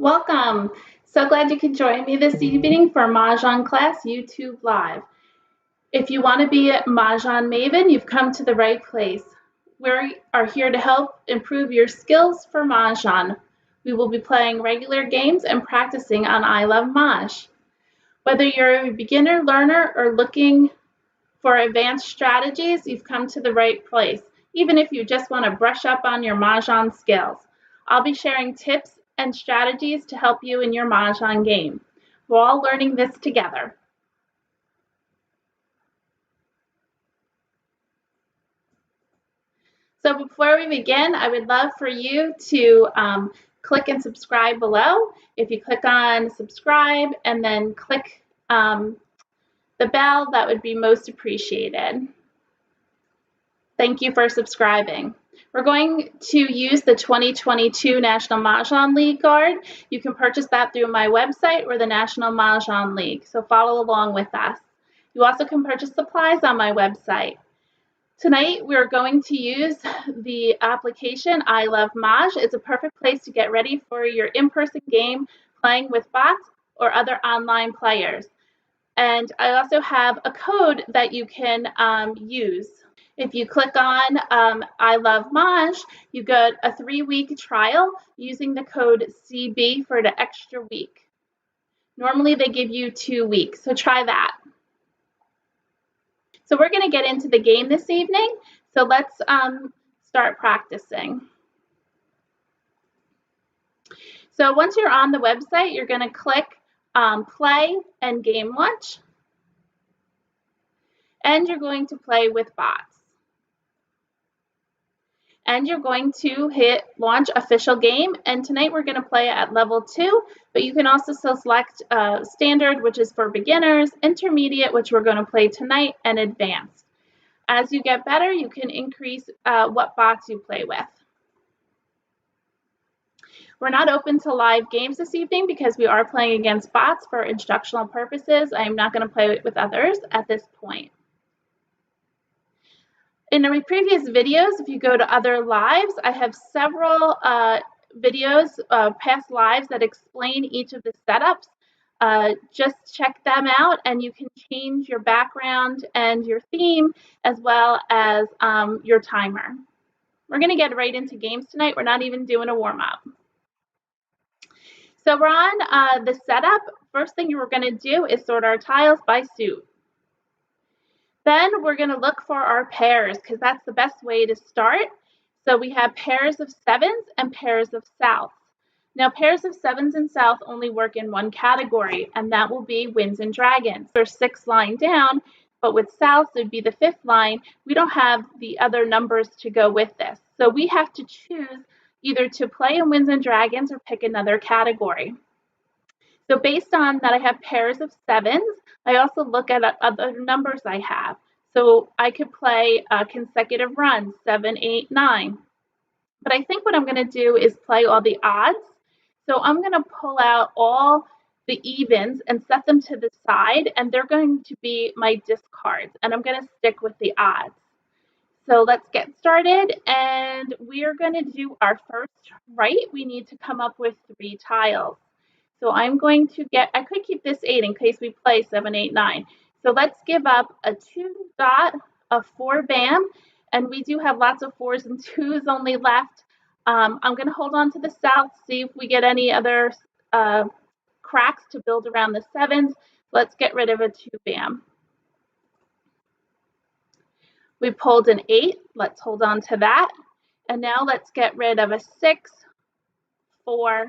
Welcome. So glad you could join me this evening for Mah Jongg Class YouTube Live. If you want to be a Mahjong maven, you've come to the right place. We are here to help improve your skills for Mahjong. We will be playing regular games and practicing on ilovemahj. Whether you're a beginner learner or looking for advanced strategies, you've come to the right place, even if you just want to brush up on your Mahjong skills. I'll be sharing tips and strategies to help you in your Mahjong game. We're all learning this together. So before we begin, I would love for you to click and subscribe below. If you click on subscribe and then click the bell, that would be most appreciated. Thank you for subscribing. We're going to use the 2022 National Mahjong League card. You can purchase that through my website or the National Mahjong League, so follow along with us. You also can purchase supplies on my website. Tonight, we're going to use the application ilovemahj. It's a perfect place to get ready for your in-person game playing with bots or other online players. And I also have a code that you can use. If you click on ilovemahj, you get a 3-week trial using the code CB for the extra week. Normally, they give you 2 weeks, so try that. So we're going to get into the game this evening. So let's start practicing. So once you're on the website, you're going to click Play and Game Watch. And you're going to play with bots. And you're going to hit Launch Official Game. And tonight we're going to play at level 2, but you can also select Standard, which is for beginners, Intermediate, which we're going to play tonight, and Advanced. As you get better, you can increase what bots you play with. We're not open to live games this evening because we are playing against bots for instructional purposes. I am not going to play with others at this point. In my previous videos, if you go to other lives, I have several videos, past lives that explain each of the setups. Just check them out and you can change your background and your theme as well as your timer. We're going to get right into games tonight. We're not even doing a warm-up. So we're on the setup. First thing we're going to do is sort our tiles by suit. Then we're going to look for our pairs because that's the best way to start. So we have pairs of 7s and pairs of souths. Now pairs of 7s and south only work in one category, and that will be winds and dragons. There's 6 line down, but with souths it would be the 5th line. We don't have the other numbers to go with this. So we have to choose either to play in winds and dragons or pick another category. So based on that I have pairs of 7s, I also look at other numbers I have. So I could play consecutive runs, 7, 8, 9. But I think what I'm going to do is play all the odds. So I'm going to pull out all the evens and set them to the side, and they're going to be my discards. And I'm going to stick with the odds. So let's get started, and we're going to do our first right. We need to come up with 3 tiles. So I'm going to I could keep this 8 in case we play 7, 8, 9. So let's give up a 2 dot, a 4 bam, and we do have lots of 4s and 2s only left. I'm going to hold on to the south, see if we get any other cracks to build around the 7s. Let's get rid of a 2 bam. We pulled an 8. Let's hold on to that. And now let's get rid of a 6, 4.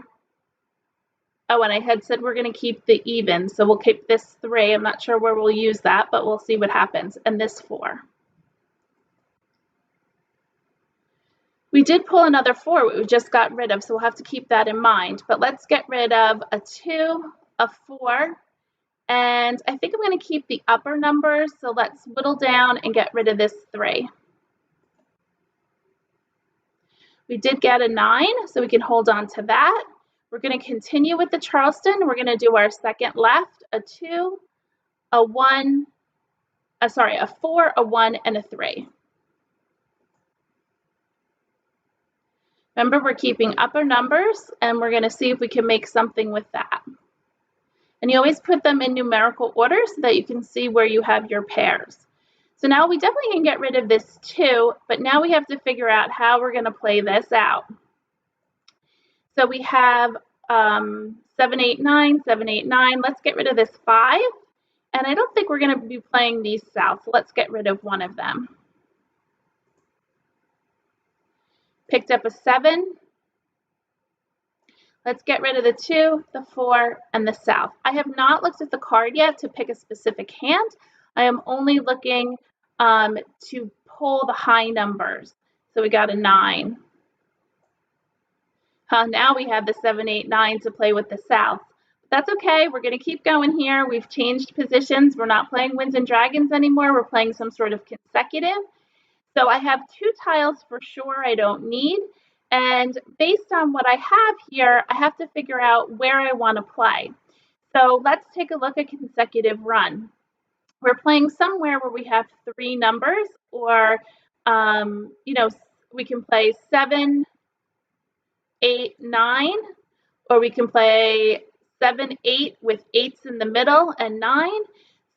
Oh, and I had said we're going to keep the even, so we'll keep this 3. I'm not sure where we'll use that, but we'll see what happens. And this 4. We did pull another 4, we just got rid of, so we'll have to keep that in mind. But let's get rid of a 2, a 4, and I think I'm going to keep the upper numbers, so let's whittle down and get rid of this 3. We did get a 9, so we can hold on to that. We're going to continue with the Charleston. We're going to do our second left, a 2, a 1, a 4, a 1, and a 3. Remember, we're keeping upper numbers, and we're going to see if we can make something with that. And you always put them in numerical order so that you can see where you have your pairs. So now we definitely can get rid of this 2, but now we have to figure out how we're going to play this out. So we have 7, 8, 9, 7, 8, 9. Let's get rid of this 5. And I don't think we're going to be playing these south, so let's get rid of one of them. Picked up a 7. Let's get rid of the 2, the 4, and the south. I have not looked at the card yet to pick a specific hand. I am only looking to pull the high numbers. So we got a 9. Now we have the 7, 8, 9 to play with the south. That's okay. We're going to keep going here. We've changed positions. We're not playing Winds and Dragons anymore. We're playing some sort of consecutive. So I have 2 tiles for sure I don't need. And based on what I have here, I have to figure out where I want to play. So let's take a look at consecutive run. We're playing somewhere where we have 3 numbers, or, we can play 7, 8, 9, or we can play 7, 8 with 8s in the middle and 9.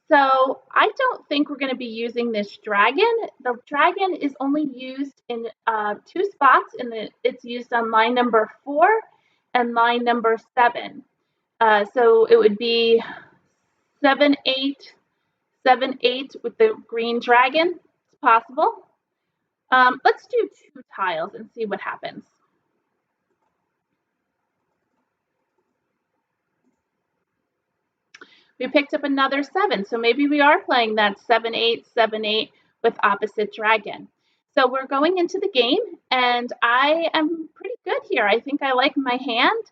So I don't think we're going to be using this dragon. The dragon is only used in 2 spots. It's used on line number 4 and line number 7. So it would be 7, 8, 7, 8 with the green dragon. It's possible. Let's do 2 tiles and see what happens. We picked up another 7, so maybe we are playing that 7, 8, 7, 8 with opposite dragon. So we're going into the game, and I am pretty good here. I think I like my hand.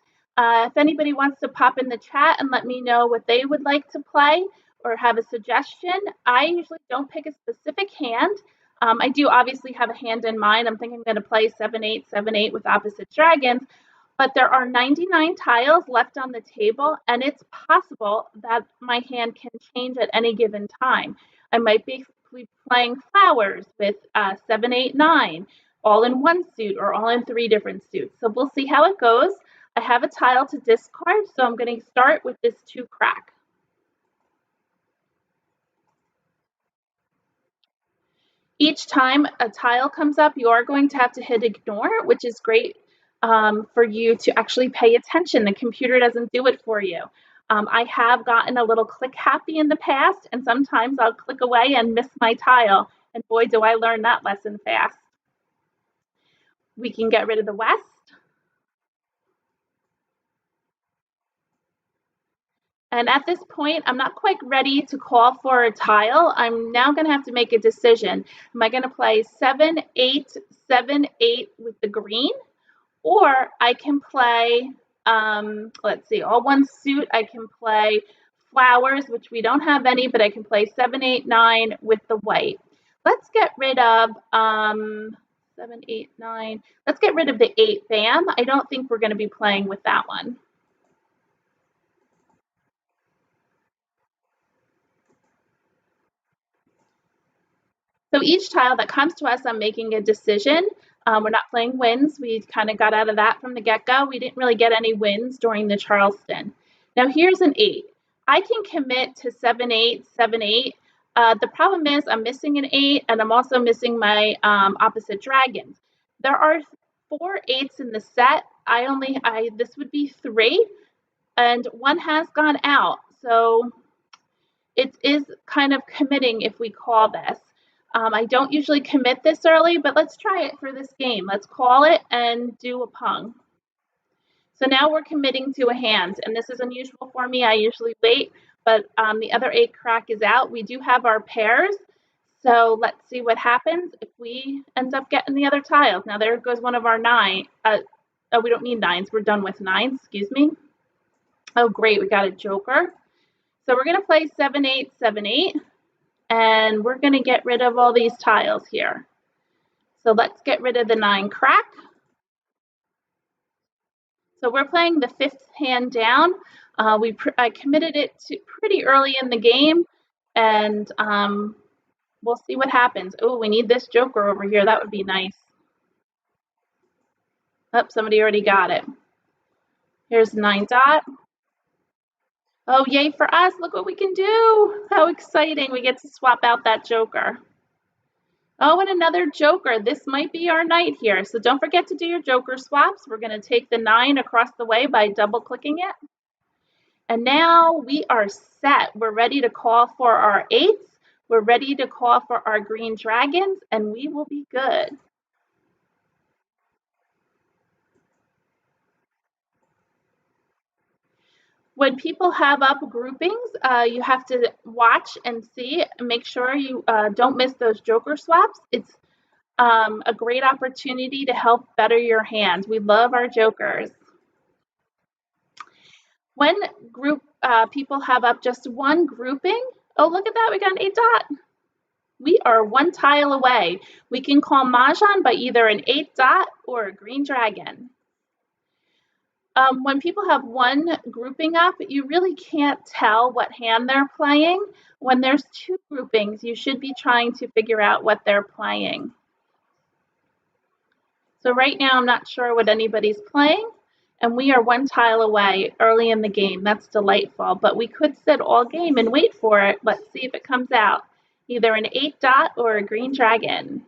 If anybody wants to pop in the chat and let me know what they would like to play or have a suggestion, I usually don't pick a specific hand. I do obviously have a hand in mind. I'm thinking I'm going to play 7, 8, 7, 8 with opposite dragons, but there are 99 tiles left on the table, and it's possible that my hand can change at any given time. I might be playing flowers with 7, 8, 9, all in one suit or all in 3 different suits. So we'll see how it goes. I have a tile to discard, so I'm going to start with this 2 crack. Each time a tile comes up, you are going to have to hit ignore, which is great for you to actually pay attention. The computer doesn't do it for you. I have gotten a little click happy in the past, and sometimes I'll click away and miss my tile, and boy, do I learn that lesson fast. We can get rid of the west. And at this point, I'm not quite ready to call for a tile. I'm now going to have to make a decision. Am I going to play 7, 8, 7, 8 with the green? Or I can play, let's see, all one suit. I can play flowers, which we don't have any, but I can play 7, 8, 9 with the white. Let's get rid of 7, 8, 9. Let's get rid of the 8 bam. I don't think we're going to be playing with that one. So each tile that comes to us, I'm making a decision. We're not playing wins. We kind of got out of that from the get-go. We didn't really get any wins during the Charleston. Now here's an 8. I can commit to 7, 8, 7, 8. The problem is I'm missing an 8, and I'm also missing my opposite dragons. There are 4 8s in the set. This would be 3, and one has gone out. So it is kind of committing if we call this. I don't usually commit this early, but let's try it for this game. Let's call it and do a pung. So now we're committing to a hand, and this is unusual for me. I usually wait, but the other 8 crack is out. We do have our pairs, so let's see what happens if we end up getting the other tiles. Now there goes one of our 9. Oh, we don't need 9s. We're done with 9s, excuse me. Oh, great, we got a joker. So we're going to play 7, 8, 7, 8. And we're going to get rid of all these tiles here. So let's get rid of the 9 crack. So we're playing the 5th hand down. I committed it to pretty early in the game, and we'll see what happens. Oh, we need this joker over here. That would be nice. Oh, somebody already got it. Here's 9 dot. Oh, yay for us. Look what we can do. How exciting. We get to swap out that joker. Oh, and another joker. This might be our night here. So don't forget to do your joker swaps. We're going to take the 9 across the way by double clicking it. And now we are set. We're ready to call for our 8s. We're ready to call for our green dragons, and we will be good. When people have up groupings, you have to watch and see, and make sure you don't miss those joker swaps. It's a great opportunity to help better your hand. We love our jokers. When people have up just one grouping, oh, look at that, we got an 8 dot. We are 1 tile away. We can call Mahjong by either an 8 dot or a green dragon. When people have one grouping up, you really can't tell what hand they're playing. When there's 2 groupings, you should be trying to figure out what they're playing. So right now, I'm not sure what anybody's playing, and we are 1 tile away early in the game. That's delightful, but we could sit all game and wait for it. Let's see if it comes out. Either an 8 dot or a green dragon.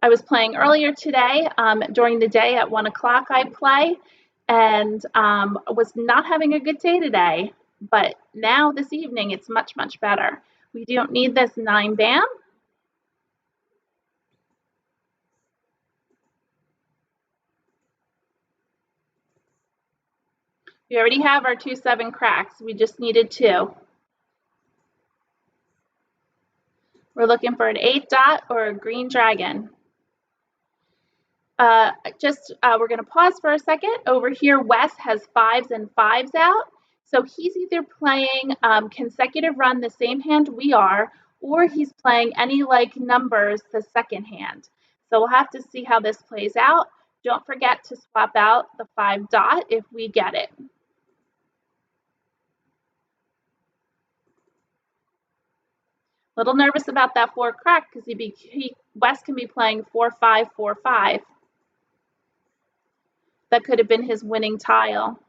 I was playing earlier today. During the day at 1 o'clock I play, and was not having a good day today. But now this evening it's much, much better. We don't need this 9 bam. We already have our 2 7 cracks. We just needed 2. We're looking for an 8 dot or a green dragon. We're going to pause for a second. Over here, Wes has 5s and 5s out. So he's either playing consecutive run, the same hand we are, or he's playing any like numbers, the second hand. So we'll have to see how this plays out. Don't forget to swap out the 5 dot if we get it. A little nervous about that 4 crack because Wes can be playing 4 5 4 5. That could have been his winning tile.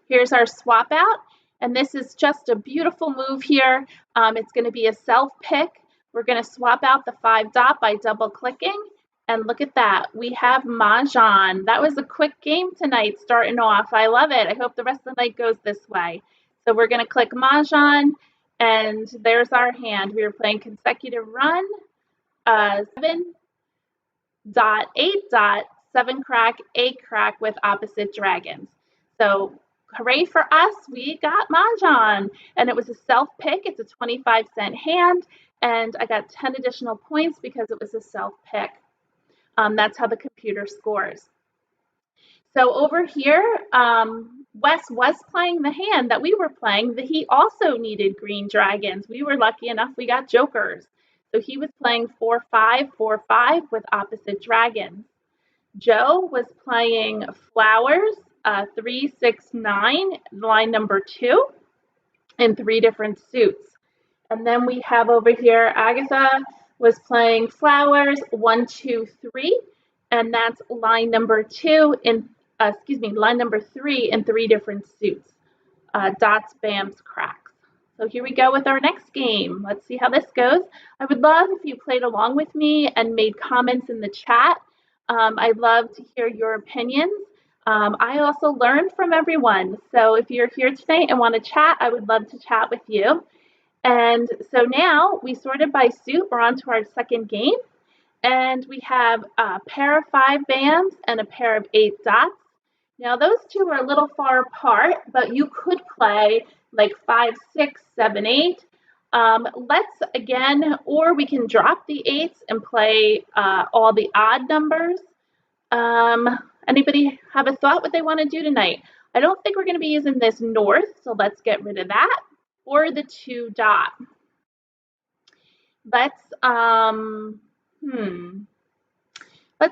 Here's our swap out, and this is just a beautiful move here. It's going to be a self pick. We're going to swap out the 5 dot by double clicking, and look at that. We have Mahjong. That was a quick game tonight starting off. I love it. I hope the rest of the night goes this way. So we're going to click Mahjong, and there's our hand. We were playing consecutive run, 7 dot, 8 dot, 7 crack, 8 crack with opposite dragons. So hooray for us, we got Mahjong. And it was a self pick. It's a 25-cent hand, and I got 10 additional points because it was a self pick. That's how the computer scores. So over here, Wes was playing the hand that we were playing. He also needed green dragons. We were lucky enough we got jokers. So he was playing 4 5 4 5 with opposite dragons. Joe was playing flowers, 3 6 9, line number 2, in 3 different suits. And then we have over here Agatha was playing flowers, 1 2 3, and that's line number 2 in line number 3 in 3 different suits. Dots, bams, cracks. So here we go with our next game. Let's see how this goes. I would love if you played along with me and made comments in the chat. I'd love to hear your opinions. I also learned from everyone. So if you're here tonight and want to chat, I would love to chat with you. And so now we sorted by suit. We're on to our second game. And we have a pair of 5 bams and a pair of 8 dots. Now those two are a little far apart, but you could play like 5 6 7 8. Let's again, or we can drop the 8s and play all the odd numbers. Anybody have a thought what they want to do tonight? I don't think we're going to be using this north, so let's get rid of that, or the 2 dot. Let's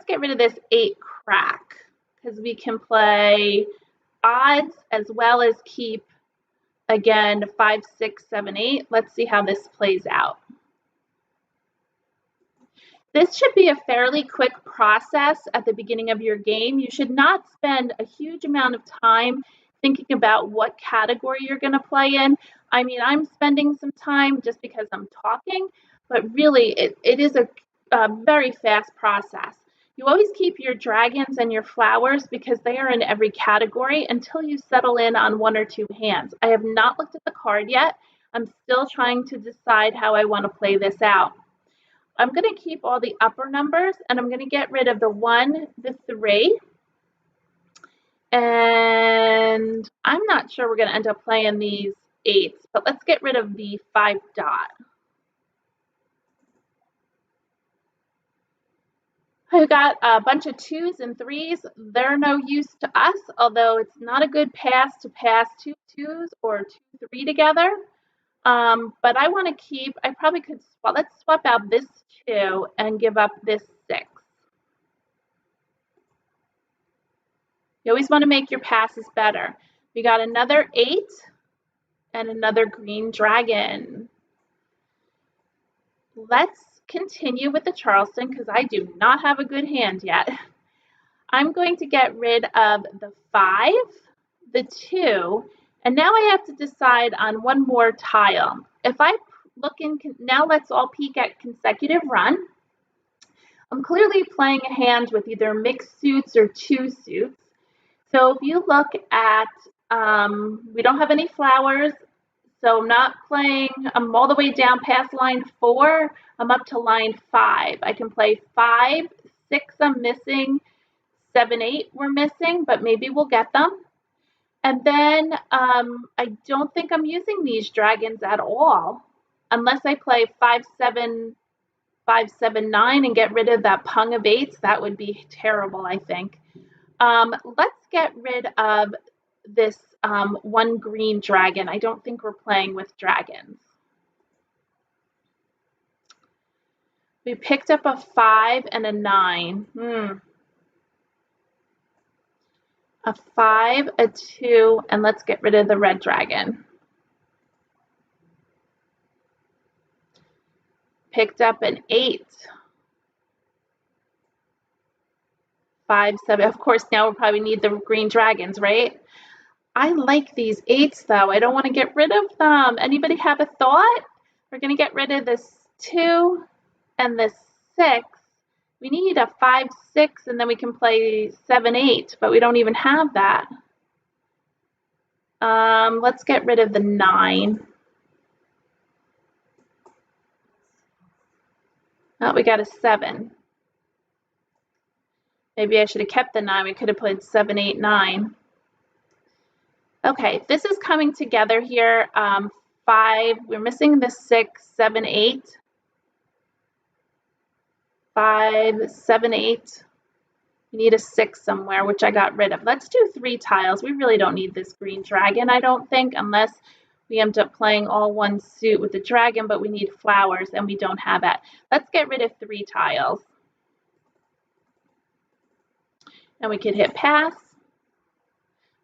get rid of this 8 crack because we can play odds as well as keep, again, 5 6 7 8. Let's see how this plays out. This should be a fairly quick process at the beginning of your game. You should not spend a huge amount of time thinking about what category you're going to play in. I mean, I'm spending some time just because I'm talking, but really it is a very fast process. You always keep your dragons and your flowers because they are in every category until you settle in on one or two hands. I have not looked at the card yet. I'm still trying to decide how I want to play this out. I'm going to keep all the upper numbers, and I'm going to get rid of the 1, the 3, and I'm not sure we're going to end up playing these 8s, but let's get rid of the 5 dot. I've got a bunch of 2s and 3s. They're no use to us, although it's not a good pass to pass 2 2s or 2 3 together. But I want to keep, I probably could, let's swap out this 2 and give up this 6. You always want to make your passes better. We got another 8 and another green dragon. Let's continue with the Charleston because I do not have a good hand yet. I'm going to get rid of the 5, the 2, and now I have to decide on one more tile. If I look in, now let's all peek at consecutive run. I'm clearly playing a hand with either mixed suits or 2 suits. So if you look at, we don't have any flowers, so I'm not playing, I'm all the way down past line 4, I'm up to line 5. I can play 5, 6 I'm missing, 7, 8 we're missing, but maybe we'll get them. And then I don't think I'm using these dragons at all, unless I play 5, 7, 5, 7, 9 and get rid of that pung of 8s. That would be terrible, I think. Let's get rid of this 1 green dragon. I don't think we're playing with dragons. We picked up a 5 and a 9. A 5, a 2, and let's get rid of the red dragon. Picked up an 8. 5, 7. Of course, now we'll probably need the green dragons, right? I like these 8s, though. I don't want to get rid of them. Anybody have a thought? We're going to get rid of this 2 and this 6. We need a 5, 6, and then we can play 7, 8, but we don't even have that. Let's get rid of the 9. Oh, we got a 7. Maybe I should have kept the 9. We could have played 7, 8, 9. Okay, this is coming together here. 5, we're missing the 6, 7, 8. 5, 7, 8. We need a 6 somewhere, which I got rid of. Let's do 3 tiles. We really don't need this green dragon, I don't think, unless we end up playing all one suit with the dragon, but we need flowers, and we don't have that. Let's get rid of 3 tiles. And we could hit pass.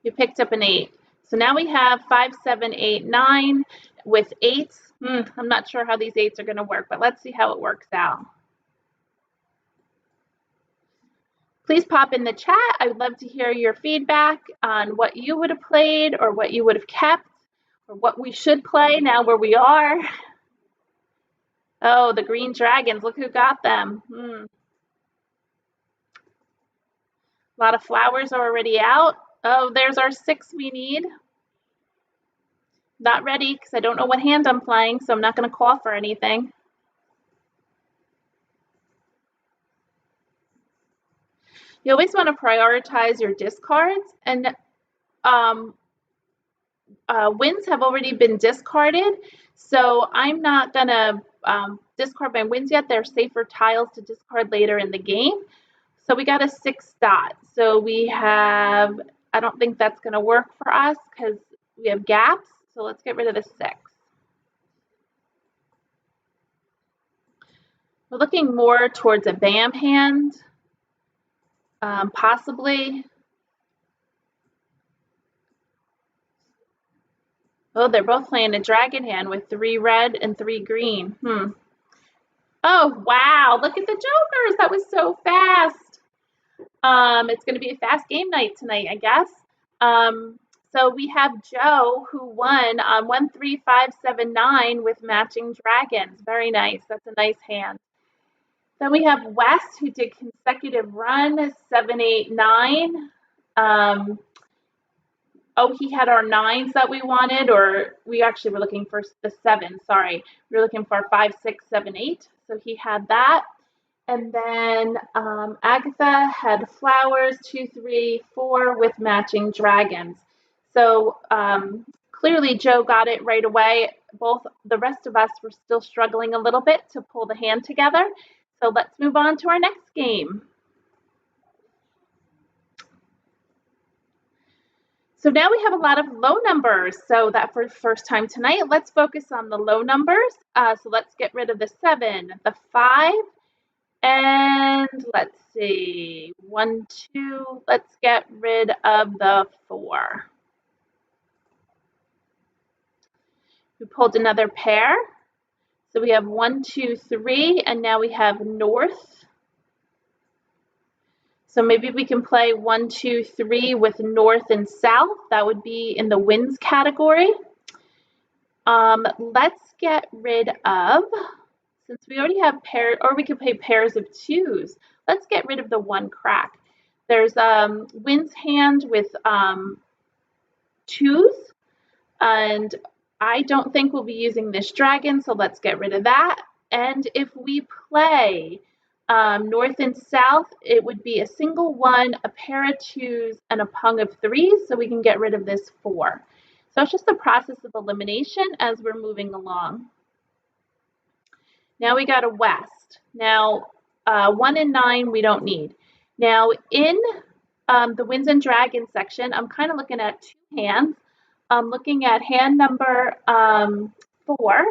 We picked up an 8. So now we have 5, 7, 8, 9 with 8s. I'm not sure how these 8s are going to work, but let's see how it works out. Please pop in the chat. I would love to hear your feedback on what you would have played or what you would have kept or what we should play now where we are. Oh, the green dragons. Look who got them. A lot of flowers are already out. Oh, there's our 6 we need. Not ready because I don't know what hand I'm playing, so I'm not going to call for anything. You always want to prioritize your discards, and wins have already been discarded, so I'm not going to discard my wins yet. They're safer tiles to discard later in the game. So we got a 6 dot. So we have, I don't think that's going to work for us because we have gaps. So let's get rid of the 6. We're looking more towards a BAM hand, possibly. Oh, they're both playing a dragon hand with 3 red and 3 green. Oh, wow. Look at the jokers. That was so fast. It's going to be a fast game night tonight, I guess. So we have Joe who won 13579 with matching dragons. Very nice. That's a nice hand. Then we have Wes who did consecutive run 789. Oh, he had our nines that we wanted, or we actually were looking for the seven. Sorry, we were looking for 5, 6, 7, 8. So he had that. And then Agatha had flowers 2, 3, 4 with matching dragons. So clearly Joe got it right away. Both the rest of us were still struggling a little bit to pull the hand together. So let's move on to our next game. So now we have a lot of low numbers. So that for the first time tonight, let's focus on the low numbers. So let's get rid of the 7, the 5, and let's see, 1, 2, let's get rid of the 4. We pulled another pair. So we have 1, 2, 3, and now we have north. So maybe we can play 1, 2, 3 with north and south. That would be in the winds category. Let's get rid of, since we already have pairs, or we could play pairs of 2s, let's get rid of the 1 crack. There's winds hand with 2s, and I don't think we'll be using this dragon, so let's get rid of that. And if we play north and south, it would be a single 1, a pair of 2s, and a pung of 3s, so we can get rid of this 4. So it's just a process of elimination as we're moving along. Now we got a west. Now 1 and 9 we don't need. Now in the winds and dragons section, I'm kind of looking at 2 hands. I'm looking at hand number 4.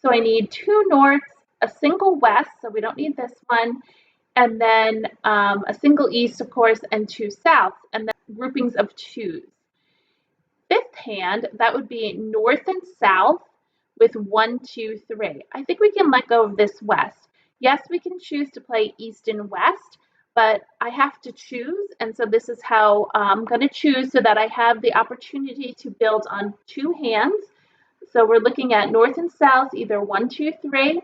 So I need 2 norths, a single west, so we don't need this one, and then a single east, of course, and 2 souths, and then groupings of 2s. Fifth hand, that would be north and south with 1, 2, 3. I think we can let go of this west. Yes, we can choose to play east and west, but I have to choose, and so this is how I'm going to choose so that I have the opportunity to build on 2 hands. So we're looking at north and south, either 1, 2, 3,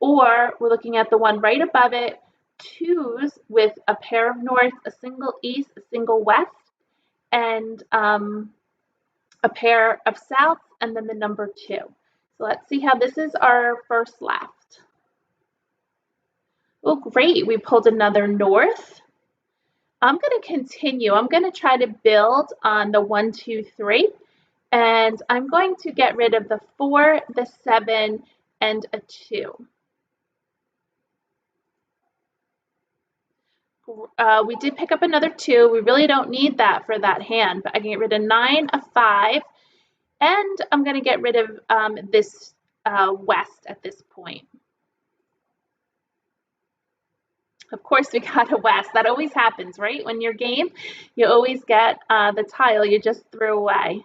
or we're looking at the one right above it, 2s with a pair of north, a single east, a single west, and a pair of south, and then the number 2. So let's see how this is our first left. Oh, great, we pulled another north. I'm going to continue. I'm going to try to build on the 1, 2, 3, and I'm going to get rid of the 4, the 7, and a 2. We did pick up another 2. We really don't need that for that hand, but I can get rid of 9, a 5, and I'm going to get rid of this west at this point. Of course, we got a west. That always happens, right? When you're game, you always get the tile you just threw away.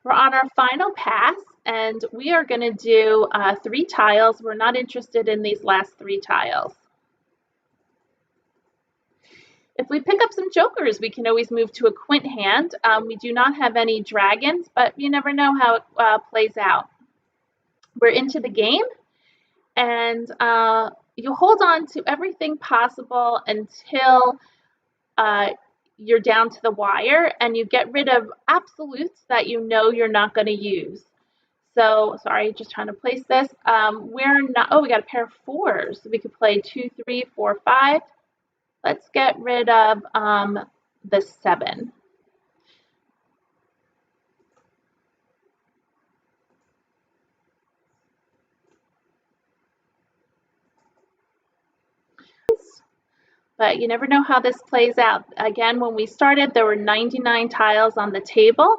We're on our final pass, and we are going to do 3 tiles. We're not interested in these last 3 tiles. If we pick up some jokers, we can always move to a quint hand. We do not have any dragons, but you never know how it plays out. We're into the game, and you hold on to everything possible until you're down to the wire, and you get rid of absolutes that you know you're not going to use. So, sorry, just trying to place this. We're not, oh, we got a pair of 4s. We could play 2, 3, 4, 5. Let's get rid of the 7. But you never know how this plays out. Again, when we started, there were 99 tiles on the table,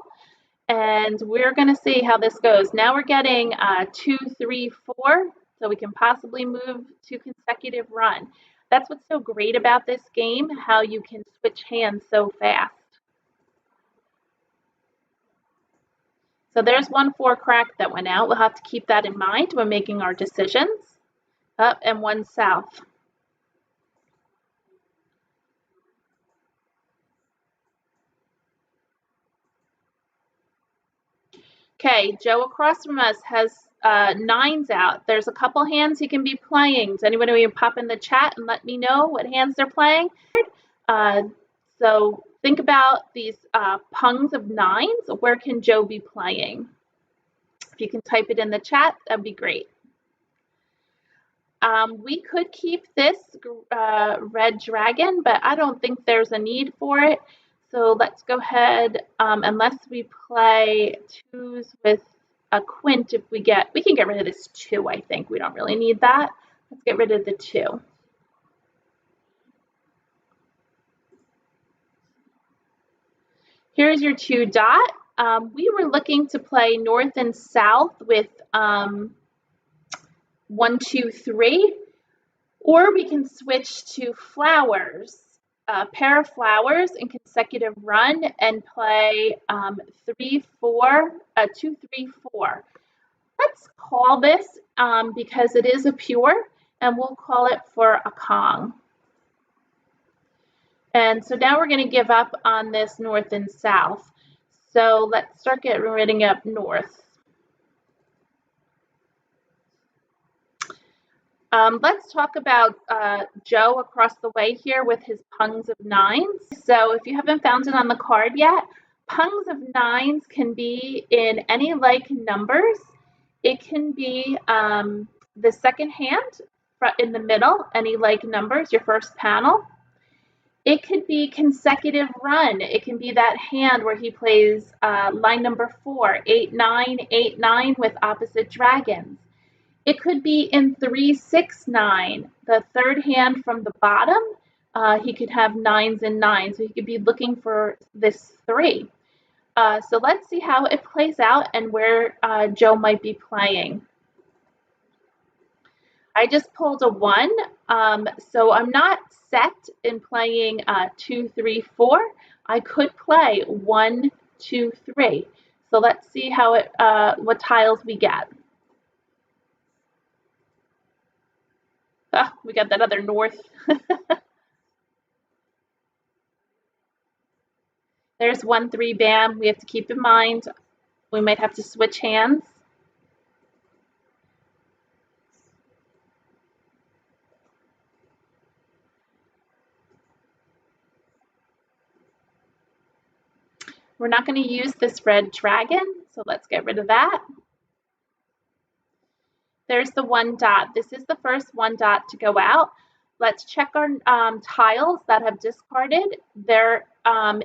and we're going to see how this goes. Now we're getting 2, 3, 4, so we can possibly move to consecutive run. That's what's so great about this game, how you can switch hands so fast. So there's 1-4 crack that went out. We'll have to keep that in mind when making our decisions. Up and 1 south. Okay, Joe across from us has 9s out. There's a couple hands he can be playing. Does anybody pop in the chat and let me know what hands they're playing? So think about these pungs of 9s. Where can Joe be playing? If you can type it in the chat, that'd be great. We could keep this red dragon, but I don't think there's a need for it. So let's go ahead, unless we play 2s with a quint, we can get rid of this 2, I think. We don't really need that. Let's get rid of the 2. Here's your 2 dot. We were looking to play north and south with 1, 2, 3, or we can switch to flowers. A pair of flowers in consecutive run and play 3, 4, 2, 3, 4. Let's call this because it is a pure, and we'll call it for a Kong. And so now we're going to give up on this north and south. So let's start getting rid of north. Let's talk about Joe across the way here with his pungs of 9s. So if you haven't found it on the card yet, pungs of 9s can be in any like numbers. It can be the second hand in the middle, any like numbers, your first panel. It could be consecutive run. It can be that hand where he plays line number 4, 8, 9, 8, 9 with opposite dragons. It could be in 3, 6, 9, the third hand from the bottom. He could have 9s and 9s, so he could be looking for this 3. So let's see how it plays out and where Joe might be playing. I just pulled a 1, so I'm not set in playing 2, 3, 4. I could play 1, 2, 3. So let's see how what tiles we get. We got that other north. There's 1, 3, bam. We have to keep in mind we might have to switch hands. We're not going to use this red dragon, so let's get rid of that. There's the 1 dot. This is the first 1 dot to go out. Let's check our tiles that have discarded. There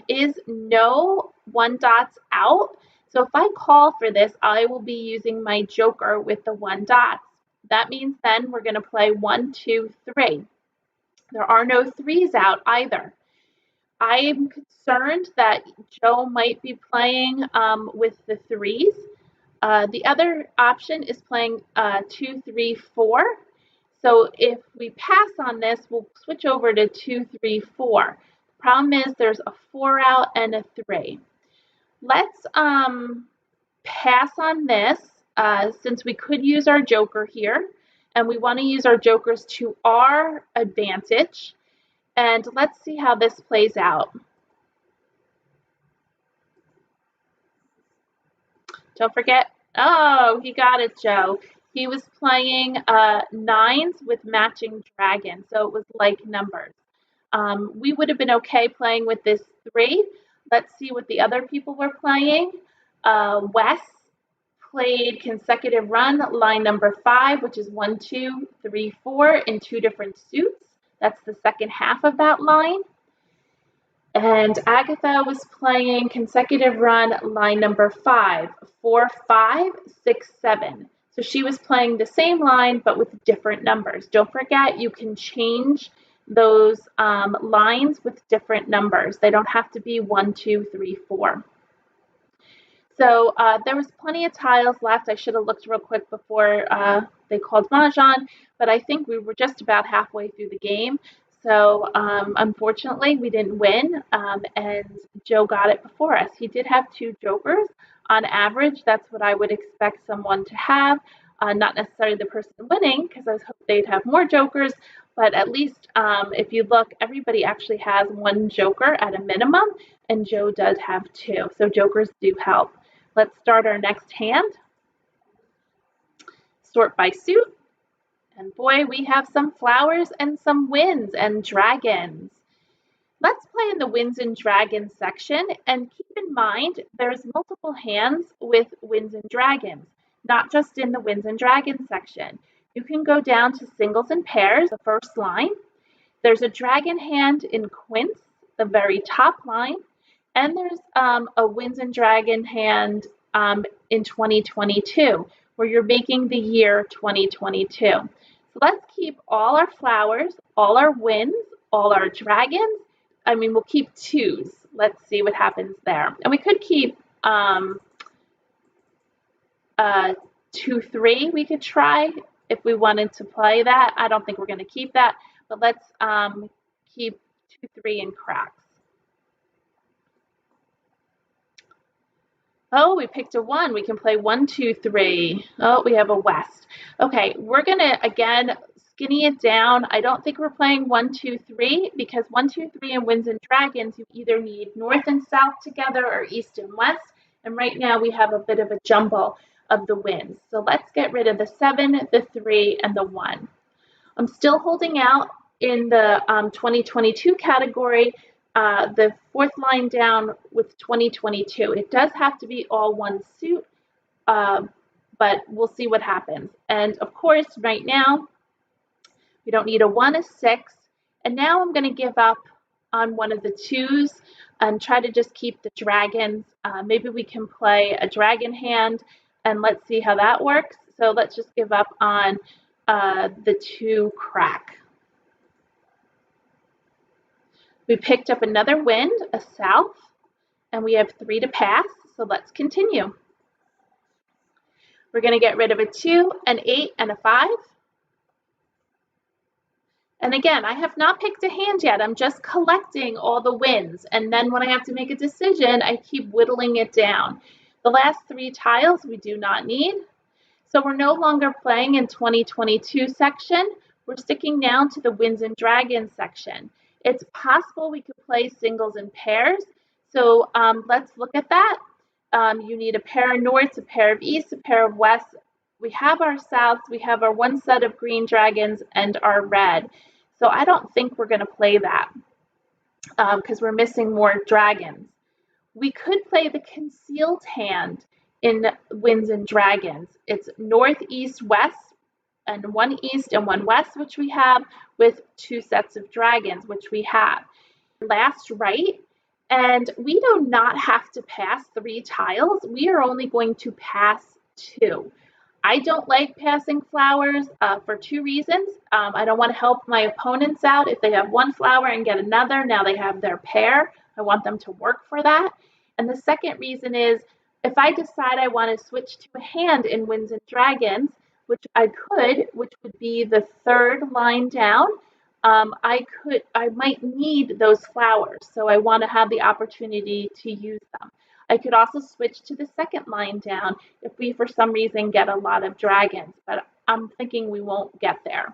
is no 1 dots out. So if I call for this, I will be using my joker with the 1 dots. That means then we're going to play 1, 2, 3. There are no 3s out either. I'm concerned that Joe might be playing with the 3s. The other option is playing 2, 3, 4. So if we pass on this, we'll switch over to 2, 3, 4. The problem is there's a 4 out and a 3. Let's pass on this since we could use our joker here, and we want to use our jokers to our advantage. And let's see how this plays out. Don't forget, oh, he got it, Joe. He was playing 9s with matching dragons, so it was like numbers. We would have been okay playing with this 3. Let's see what the other people were playing. Wes played consecutive run, line number 5, which is 1, 2, 3, 4 in 2 different suits. That's the second half of that line. And Agatha was playing consecutive run, line number 5, 4, 5, 6, 7. So she was playing the same line, but with different numbers. Don't forget, you can change those lines with different numbers. They don't have to be 1, 2, 3, 4. So there was plenty of tiles left. I should have looked real quick before they called Mahjong, but I think we were just about halfway through the game. So unfortunately, we didn't win, and Joe got it before us. He did have 2 jokers. On average, that's what I would expect someone to have. Not necessarily the person winning, because I was hoping they'd have more jokers, but at least if you look, everybody actually has 1 joker at a minimum, and Joe does have 2. So jokers do help. Let's start our next hand. Sort by suit. And boy, we have some flowers and some winds and dragons. Let's play in the winds and dragons section, and keep in mind there's multiple hands with winds and dragons, not just in the winds and dragons section. You can go down to singles and pairs, the first line. There's a dragon hand in quints, the very top line, and there's a winds and dragon hand in 2022, where you're making the year 2022. So let's keep all our flowers, all our winds, all our dragons. I mean, we'll keep 2s. Let's see what happens there. And we could keep 2, 3. We could try if we wanted to play that. I don't think we're going to keep that, but let's keep 2, 3 and cracks. Oh, we picked a 1. We can play 1, 2, 3. Oh, we have a west. Okay, we're going to, again, skinny it down. I don't think we're playing 1, 2, 3, because 1, 2, 3 in winds and dragons, you either need north and south together or east and west. And right now we have a bit of a jumble of the winds. So let's get rid of the 7, the 3, and the 1. I'm still holding out in the 2022 category, the 4th line down with 2022. It does have to be all 1 suit, but we'll see what happens. And of course, right now, we don't need a 1, a 6. And now I'm going to give up on one of the 2s and try to just keep the dragons. Maybe we can play a dragon hand, and let's see how that works. So let's just give up on the 2 crack. We picked up another wind, a south, and we have 3 to pass, so let's continue. We're going to get rid of a 2, an 8, and a 5. And again, I have not picked a hand yet. I'm just collecting all the winds, and then when I have to make a decision, I keep whittling it down. The last 3 tiles we do not need, so we're no longer playing in 2022 section. We're sticking now to the winds and dragons section. It's possible we could play singles and pairs. So let's look at that. You need a pair of norths, a pair of easts, a pair of wests. We have our souths, we have our 1 set of green dragons and our red. So I don't think we're going to play that because we're missing more dragons. We could play the concealed hand in winds and dragons. It's north, east, west, and 1 east and 1 west, which we have, with 2 sets of dragons, which we have. Last right, and we do not have to pass 3 tiles. We are only going to pass 2. I don't like passing flowers for 2 reasons. I don't want to help my opponents out. If they have 1 flower and get another, now they have their pair. I want them to work for that. And the second reason is, if I decide I want to switch to a hand in winds and dragons, which I could, which would be the 3rd line down, I might need those flowers. So I want to have the opportunity to use them. I could also switch to the 2nd line down if we, for some reason, get a lot of dragons, but I'm thinking we won't get there.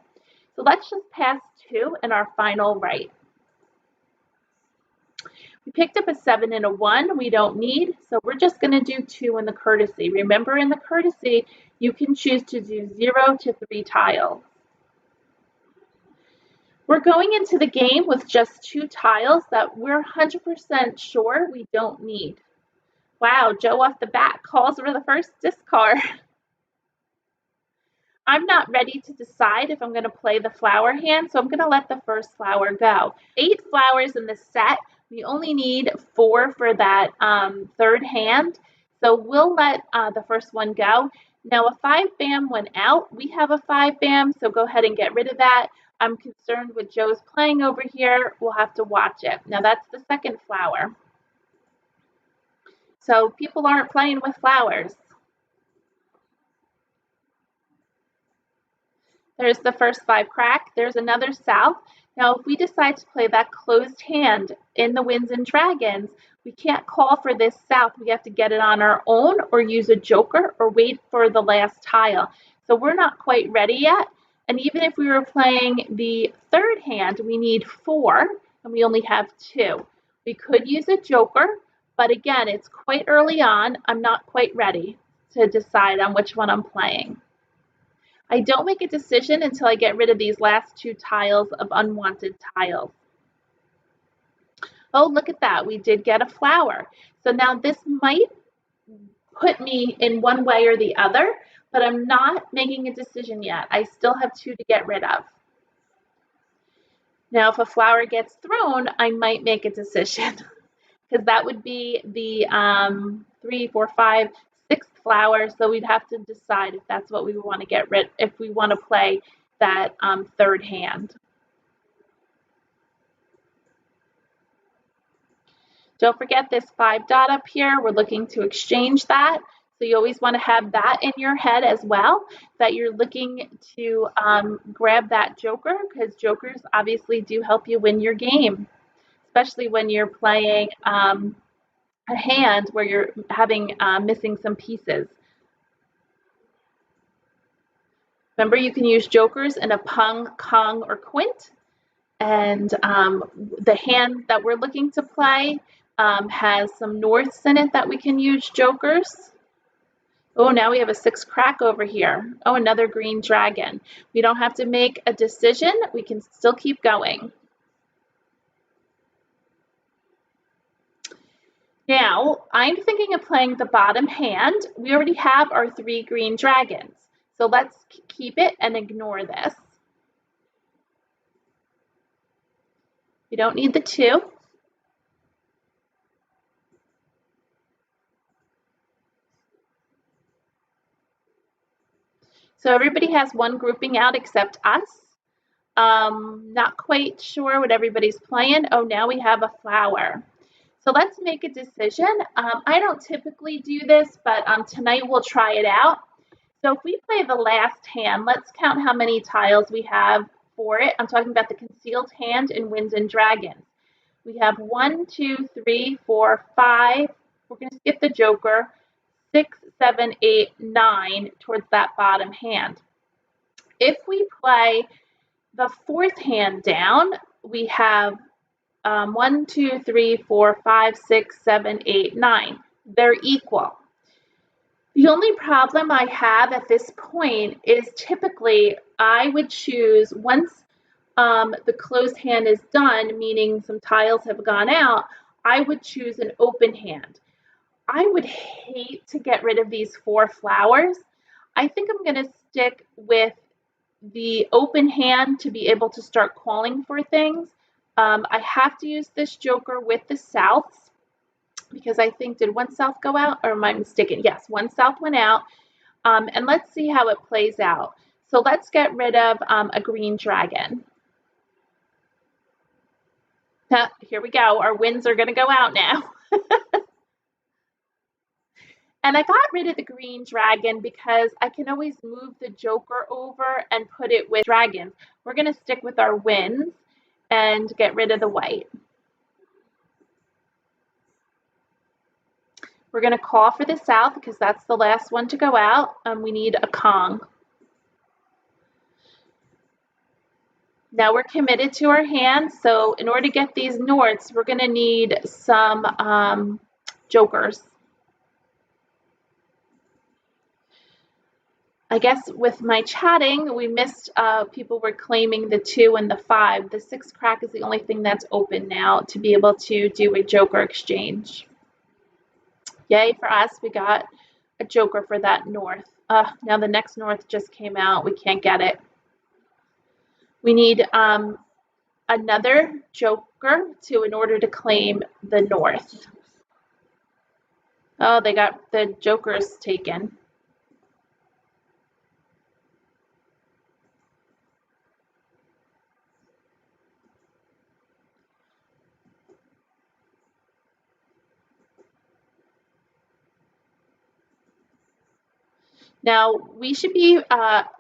So let's just pass 2 in our final right. We picked up a 7 and a 1 we don't need, so we're just going to do 2 in the courtesy. Remember, in the courtesy, you can choose to do 0 to 3 tiles. We're going into the game with just 2 tiles that we're 100% sure we don't need. Wow, Joe off the bat calls for the first discard. I'm not ready to decide if I'm going to play the flower hand, so I'm going to let the first flower go. 8 flowers in the set. We only need 4 for that 3rd hand, so we'll let the first one go. Now a 5 bam went out. We have a 5 bam, so go ahead and get rid of that. I'm concerned with Joe's playing over here. We'll have to watch it. Now that's the 2nd flower. So people aren't playing with flowers. There's the first 5 crack. There's another south. Now, if we decide to play that closed hand in the Winds and Dragons, we can't call for this south. We have to get it on our own or use a joker or wait for the last tile. So we're not quite ready yet. And even if we were playing the third hand, we need 4, and we only have 2. We could use a joker, but again, it's quite early on. I'm not quite ready to decide on which one I'm playing. I don't make a decision until I get rid of these last 2 tiles of unwanted tiles. Oh, look at that. We did get a flower. So now this might put me in one way or the other, but I'm not making a decision yet. I still have 2 to get rid of. Now, if a flower gets thrown, I might make a decision because that would be the 3, 4, 5, 6th flower. So we'd have to decide if that's what we want to get rid, if we want to play that third hand. Don't forget this 5 dot up here. We're looking to exchange that. So you always want to have that in your head as well, that you're looking to grab that joker, because jokers obviously do help you win your game, especially when you're playing a hand where you're having missing some pieces. Remember, you can use jokers in a pung, kong, or quint. And the hand that we're looking to play has some norths in it that we can use jokers. Oh, now we have a 6 crack over here. Oh, another green dragon. We don't have to make a decision. We can still keep going. Now, I'm thinking of playing the bottom hand. We already have our 3 green dragons. So let's keep it and ignore this. We don't need the 2. So everybody has 1 grouping out except us. Not quite sure what everybody's playing. Oh, now we have a flower. So let's make a decision. I don't typically do this, but tonight we'll try it out. So if we play the last hand, let's count how many tiles we have for it. I'm talking about the concealed hand in Winds and Dragons. We have 1, 2, 3, 4, 5. We're going to skip the joker. 6, 7, 8, 9 towards that bottom hand. If we play the 4th hand down, we have 1, 2, 3, 4, 5, 6, 7, 8, 9. They're equal. The only problem I have at this point is typically I would choose, once the closed hand is done, meaning some tiles have gone out, I would choose an open hand. I would hate to get rid of these 4 flowers. I think I'm going to stick with the open hand to be able to start calling for things. I have to use this joker with the souths because I think, did 1 south go out, or am I mistaken? Yes, 1 south went out. And let's see how it plays out. So let's get rid of a green dragon. Here we go. Our winds are going to go out now. And I got rid of the green dragon because I can always move the joker over and put it with dragons. We're going to stick with our winds and get rid of the white. We're going to call for the south because that's the last one to go out. We need a Kong. Now we're committed to our hand, so in order to get these norths, we're going to need some jokers. I guess with my chatting, we missed people were claiming the 2 and the 5. The 6 crack is the only thing that's open now to be able to do a joker exchange. Yay for us, we got a joker for that north. Now the next north just came out. We can't get it. We need another joker in order to claim the north. Oh, they got the jokers taken. Now, we should be,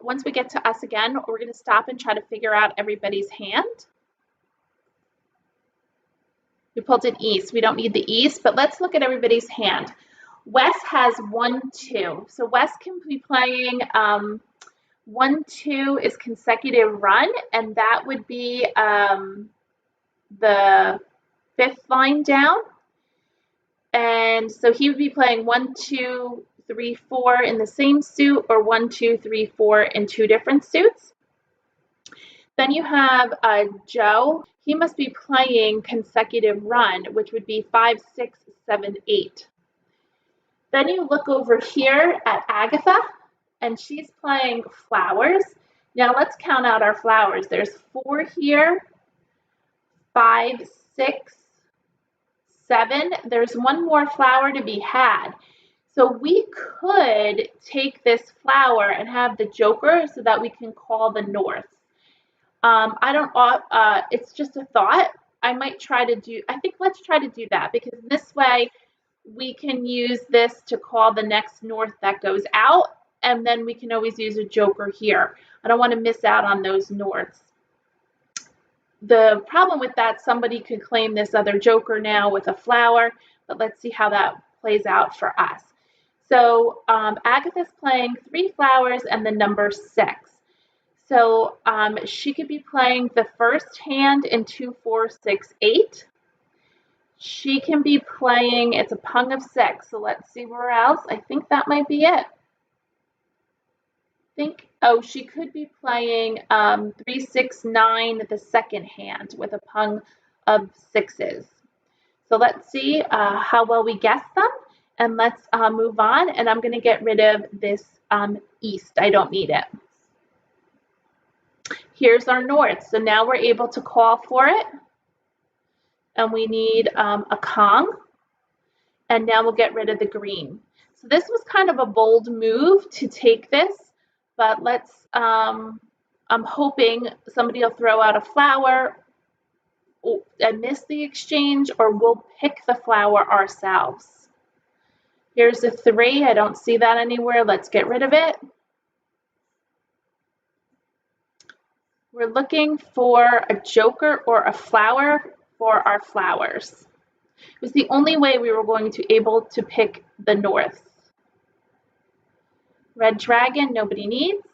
once we get to us again, we're going to stop and try to figure out everybody's hand. We pulled an east. We don't need the east, but let's look at everybody's hand. Wes has 1, 2. So Wes can be playing 1, 2 is consecutive run, and that would be the 5th line down. And so he would be playing 1, 2, 3, 4 in the same suit, or 1, 2, 3, 4 in 2 different suits. Then you have Joe. He must be playing consecutive run, which would be 5, 6, 7, 8. Then you look over here at Agatha, and she's playing flowers. Now let's count out our flowers. There's 4 here, 5, 6, 7. There's one more flower to be had. So we could take this flower and have the joker so that we can call the north. It's just a thought. I think let's try to do that, because this way we can use this to call the next north that goes out, and then we can always use a joker here. I don't want to miss out on those norths. The problem with that, somebody could claim this other joker now with a flower, but let's see how that plays out for us. So Agatha's playing 3 flowers and the number 6. So she could be playing the first hand in 2, 4, 6, 8. She can be playing, it's a pung of 6. So let's see where else. I think that might be it. She could be playing 3, 6, 9 the second hand with a pung of 6s. So let's see how well we guess them, and let's move on. And I'm going to get rid of this east. I don't need it. Here's our north. So now we're able to call for it, and we need a Kong. And now we'll get rid of the green. So this was kind of a bold move to take this, but let's, I'm hoping somebody will throw out a flower and miss the exchange, or we'll pick the flower ourselves. Here's a 3. I don't see that anywhere. Let's get rid of it. We're looking for a joker or a flower for our flowers. It was the only way we were going to be able to pick the north. Red dragon, nobody needs.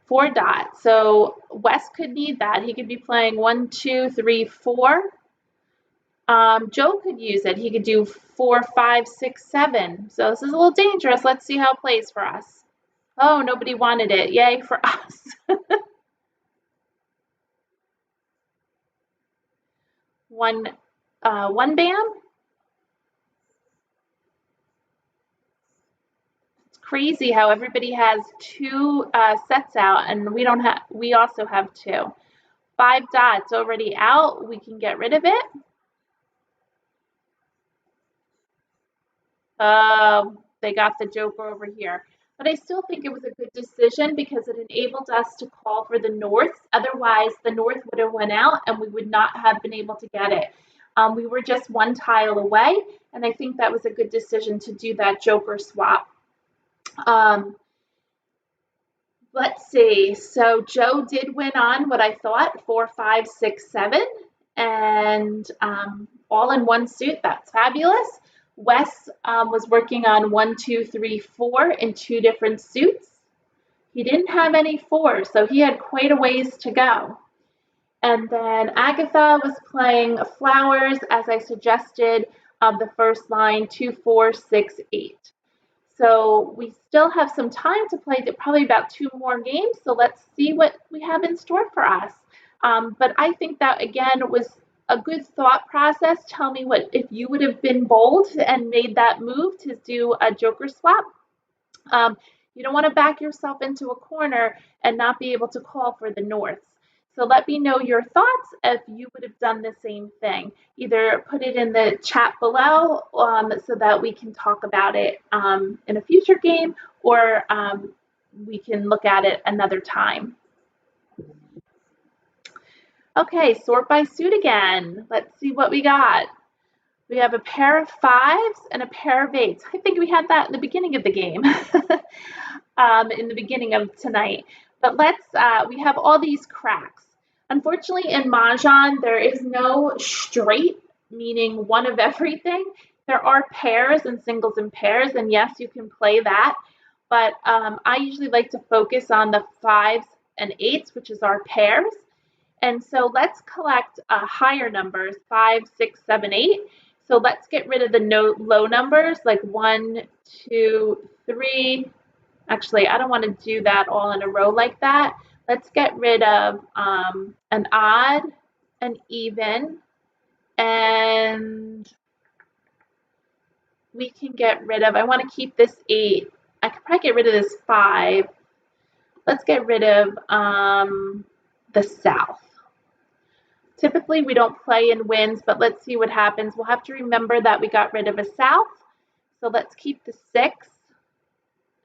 Four dots. So Wes could need that. He could be playing 1, 2, 3, 4. Joe could use it. He could do 4, 5, 6, 7. So this is a little dangerous. Let's see how it plays for us. Oh, nobody wanted it. Yay for us. One bam. It's crazy how everybody has 2 sets out, and we also have 2. 5 dots already out. We can get rid of it. They got the joker over here. But I still think it was a good decision, because it enabled us to call for the north. Otherwise, the north would have went out and we would not have been able to get it. We were just 1 tile away, and I think that was a good decision to do that joker swap. Let's see. So Joe did win on what I thought, 4, 5, 6, 7, and all in 1 suit. That's fabulous. Wes was working on 1, 2, 3, 4 in 2 different suits. He didn't have any 4s, so he had quite a ways to go. And then Agatha was playing flowers, as I suggested, the first line, 2, 4, 6, 8. So we still have some time to play, probably about 2 more games. So let's see what we have in store for us. But I think that, again, was a good thought process. Tell me what if you would have been bold and made that move to do a joker swap. You don't want to back yourself into a corner and not be able to call for the north. So let me know your thoughts if you would have done the same thing. Either put it in the chat below so that we can talk about it in a future game, or we can look at it another time. Okay, sort by suit again. Let's see what we got. We have a pair of 5s and a pair of 8s. I think we had that in the beginning of the game, in the beginning of tonight. But we have all these cracks. Unfortunately, in Mahjong, there is no straight, meaning one of everything. There are pairs and singles and pairs, and yes, you can play that. But I usually like to focus on the 5s and 8s, which is our pairs. And so let's collect higher numbers, 5, 6, 7, 8. So let's get rid of the low numbers like 1, 2, 3. Actually, I don't want to do that all in a row like that. Let's get rid of an odd, an even, and we can get rid of, I want to keep this 8. I could probably get rid of this 5. Let's get rid of the south. Typically, we don't play in wins, but let's see what happens. We'll have to remember that we got rid of a south. So let's keep the 6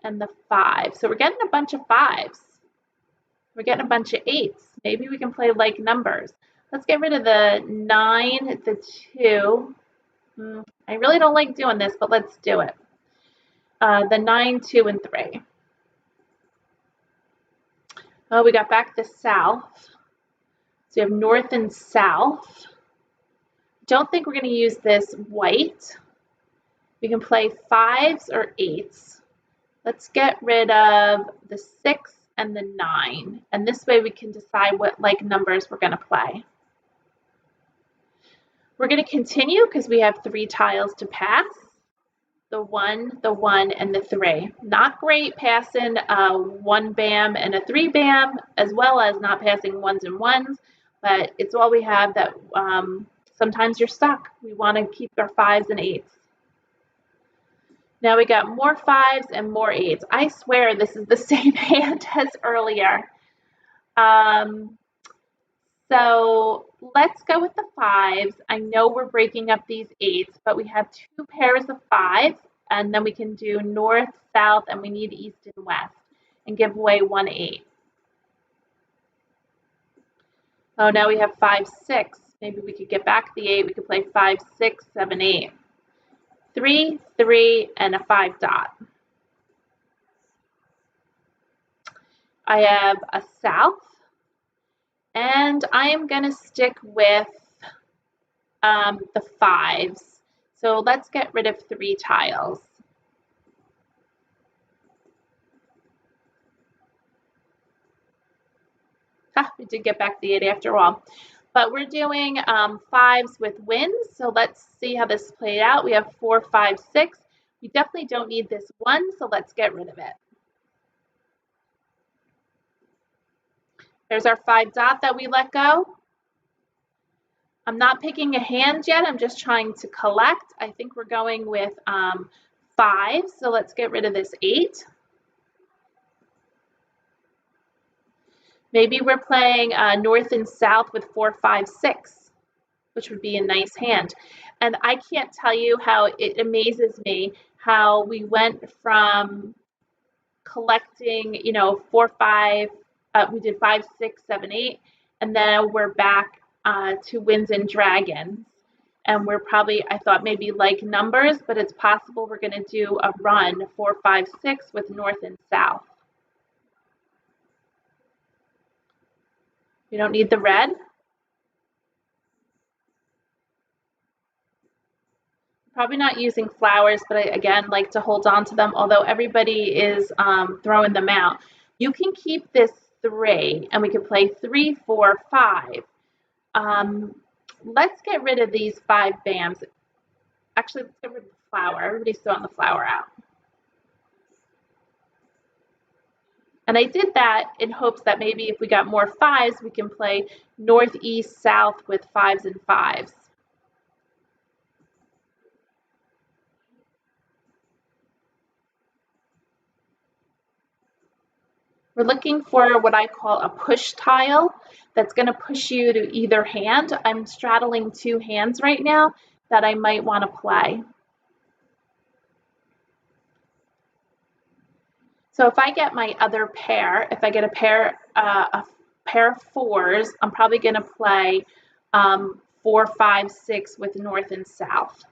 and the 5. So we're getting a bunch of 5s. We're getting a bunch of 8s. Maybe we can play like numbers. Let's get rid of the 9, the 2. I really don't like doing this, but let's do it. The 9, 2, and 3. Oh, we got back the south. So you have north and south. Don't think we're going to use this white. We can play 5s or 8s. Let's get rid of the 6 and the 9. And this way we can decide what like numbers we're going to play. We're going to continue because we have 3 tiles to pass. The 1, and the 3. Not great passing a 1 bam and a 3 bam, as well as not passing 1s and 1s. But it's all we have that sometimes you're stuck. We want to keep our 5s and 8s. Now we got more 5s and more 8s. I swear this is the same hand as earlier. So let's go with the 5s. I know we're breaking up these 8s, but we have 2 pairs of 5s, and then we can do north, south, and we need east and west, and give away 1 8. Oh, now we have 5, 6. Maybe we could get back the 8. We could play 5, 6, 7, 8. 3, 3, and a 5 dot. I have a south, and I am going to stick with the 5s. So let's get rid of 3 tiles. We did get back the 8 after all. But we're doing 5s with wins, so let's see how this played out. We have 4, 5, 6. We definitely don't need this 1, so let's get rid of it. There's our 5 dot that we let go. I'm not picking a hand yet. I'm just trying to collect. I think we're going with 5, so let's get rid of this 8. Maybe we're playing north and south with 4, 5, 6, which would be a nice hand. And I can't tell you how it amazes me how we went from collecting, 4, 5, we did 5, 6, 7, 8, and then we're back to wins and dragons. And we're probably, I thought maybe like numbers, but it's possible we're going to do a run 4, 5, 6 with north and south. We don't need the red. Probably not using flowers, but I, again, like to hold on to them, although everybody is throwing them out. You can keep this 3, and we can play 3, 4, 5. Let's get rid of these 5 bams. Actually, let's get rid of the flower. Everybody's throwing the flower out. And I did that in hopes that maybe if we got more 5s, we can play north, east, south with 5s and 5s. We're looking for what I call a push tile that's going to push you to either hand. I'm straddling 2 hands right now that I might want to play. So if I get my other pair, if I get a pair of fours, I'm probably going to play 4, 5, 6 with north and south.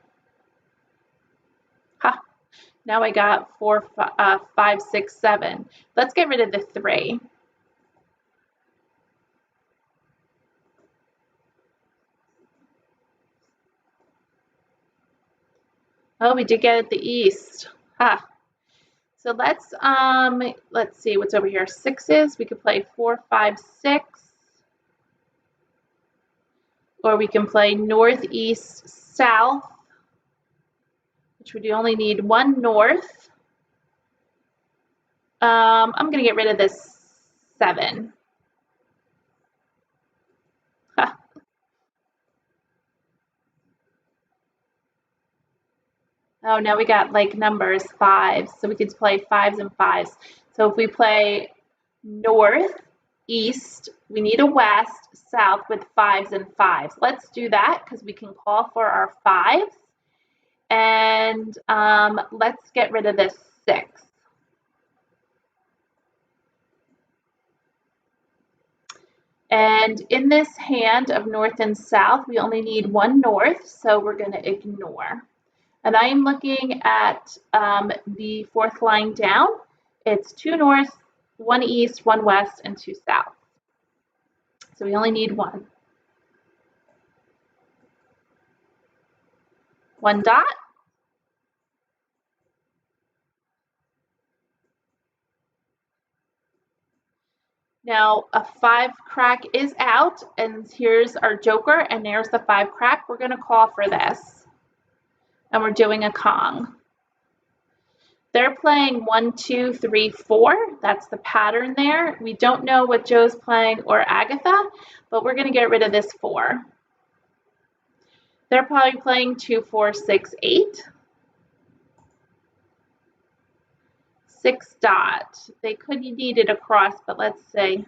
Ha! Now I got 4, 5, 6, 7. Let's get rid of the 3. Oh, we did get it the east. Ha! So let's see what's over here. 6s. We could play 4, 5, 6. Or we can play north, east, south, which we only need 1 north. I'm going to get rid of this 7. Huh. Oh, now we got like numbers 5, so we could play 5s and 5s. So if we play north, east, we need a west, south with 5s and 5s. Let's do that because we can call for our 5s. And let's get rid of this 6. And in this hand of north and south, we only need 1 north, so we're going to ignore. And I am looking at the 4th line down. It's 2 north, 1 east, 1 west, and 2 south. So we only need 1. 1 dot. Now a 5 crack is out, and here's our joker, and there's the 5 crack. We're going to call for this, and we're doing a Kong. They're playing 1, 2, 3, 4. That's the pattern there. We don't know what Joe's playing or Agatha, but we're going to get rid of this 4. They're probably playing 2, 4, 6, 8. 6 dot. They could need it across, but let's see.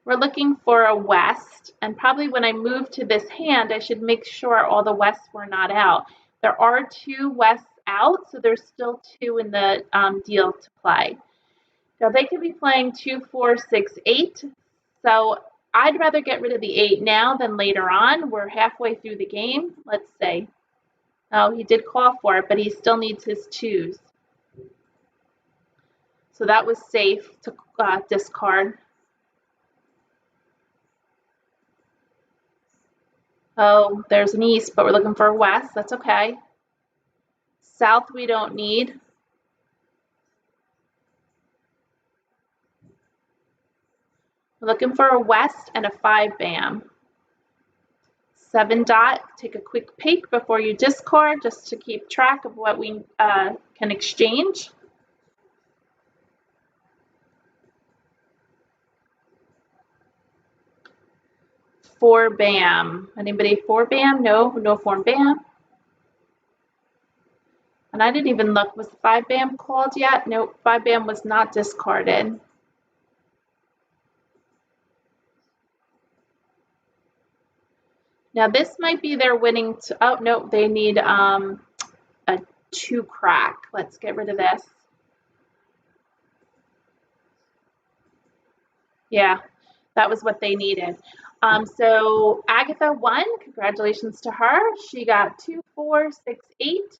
We're looking for a west, and probably when I move to this hand, I should make sure all the wests were not out. There are 2 wests out, so there's still 2 in the deal to play. Now they could be playing 2, 4, 6, 8. So I'd rather get rid of the 8 now than later on. We're halfway through the game. Let's see. Oh, he did call for it, but he still needs his 2s. So that was safe to discard. Oh, there's an east, but we're looking for a west. That's okay. South we don't need. We're looking for a west and a 5 bam. 7 dot, take a quick peek before you discard just to keep track of what we can exchange. Four bam. Anybody 4 bam? No, no 4 bam. And I didn't even look, was 5 bam called yet? Nope, 5 bam was not discarded. Now this might be their winning, oh no, they need a 2 crack. Let's get rid of this. Yeah, that was what they needed. So Agatha won. Congratulations to her. She got 2, 4, 6, 8.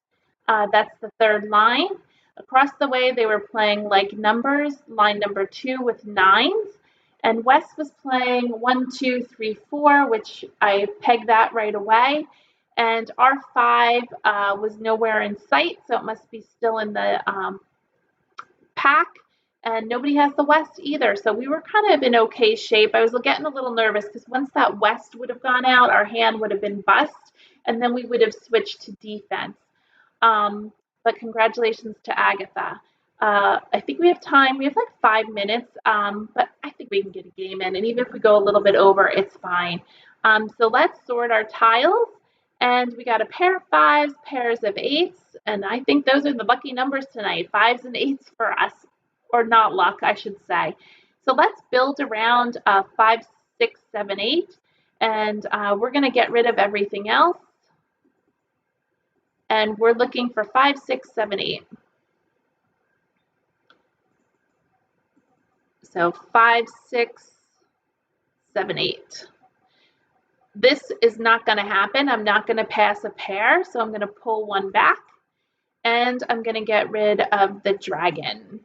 That's the 3rd line. Across the way, they were playing like numbers, line number 2 with 9s. And Wes was playing 1, 2, 3, 4, which I pegged that right away. And our 5 was nowhere in sight, so it must be still in the pack. And nobody has the west either, so we were kind of in okay shape. I was getting a little nervous because once that west would have gone out, our hand would have been bust, and then we would have switched to defense. But congratulations to Agatha. I think we have time. We have like 5 minutes, but I think we can get a game in, and even if we go a little bit over, it's fine. So let's sort our tiles, and we got a pair of 5s, pairs of 8s, and I think those are the lucky numbers tonight, 5s and 8s for us. Or not luck, I should say. So let's build around 5, 6, 7, 8, and we're going to get rid of everything else. and we're looking for 5, 6, 7, 8. So 5, 6, 7, 8. This is not going to happen. I'm not going to pass a pair, so I'm going to pull one back, and I'm going to get rid of the dragon.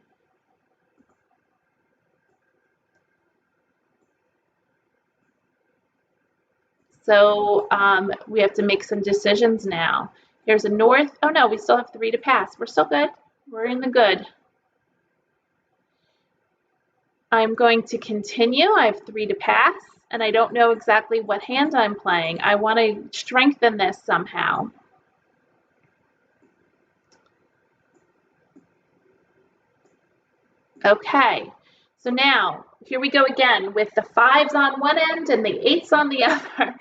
So we have to make some decisions now. Here's a north. Oh no, we still have 3 to pass. We're still good. We're in the good. I'm going to continue. I have 3 to pass, and I don't know exactly what hand I'm playing. I want to strengthen this somehow. Okay, so now here we go again with the 5s on one end and the 8s on the other.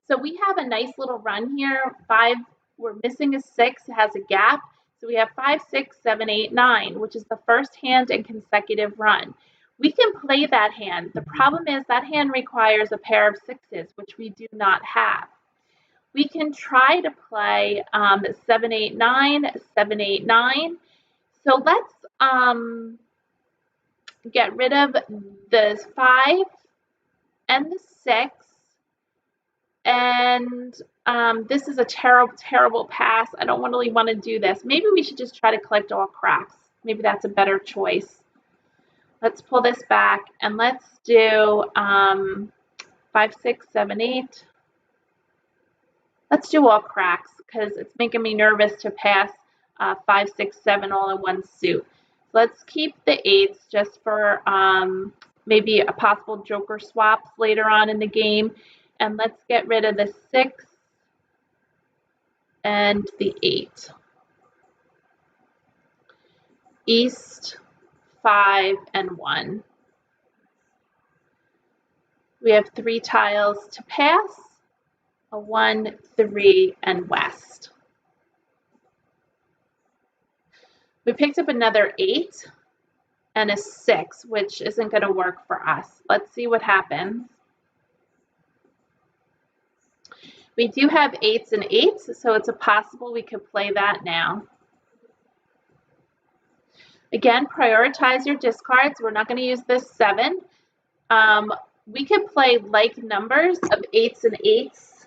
So we have a nice little run here. 5, we're missing a 6, it has a gap. So we have 5, 6, 7, 8, 9, which is the first hand in consecutive run. We can play that hand. The problem is that hand requires a pair of 6s, which we do not have. We can try to play 7, 8, 9, 7, 8, 9. So let's get rid of the 5 and the 6. And this is a terrible, terrible pass. I don't really want to do this. Maybe we should just try to collect all cracks. Maybe that's a better choice. Let's pull this back and let's do 5, 6, 7, 8. Let's do all cracks because it's making me nervous to pass 5, 6, 7 all in one suit. Let's keep the 8s just for maybe a possible joker swaps later on in the game. And let's get rid of the 6 and the 8. East, 5, and 1. We have 3 tiles to pass, a 1, 3, and west. We picked up another 8 and a 6, which isn't going to work for us. Let's see what happens. We do have 8s and 8s, so it's a possible we could play that now. Again, prioritize your discards. We're not going to use this 7. We could play like numbers of 8s and 8s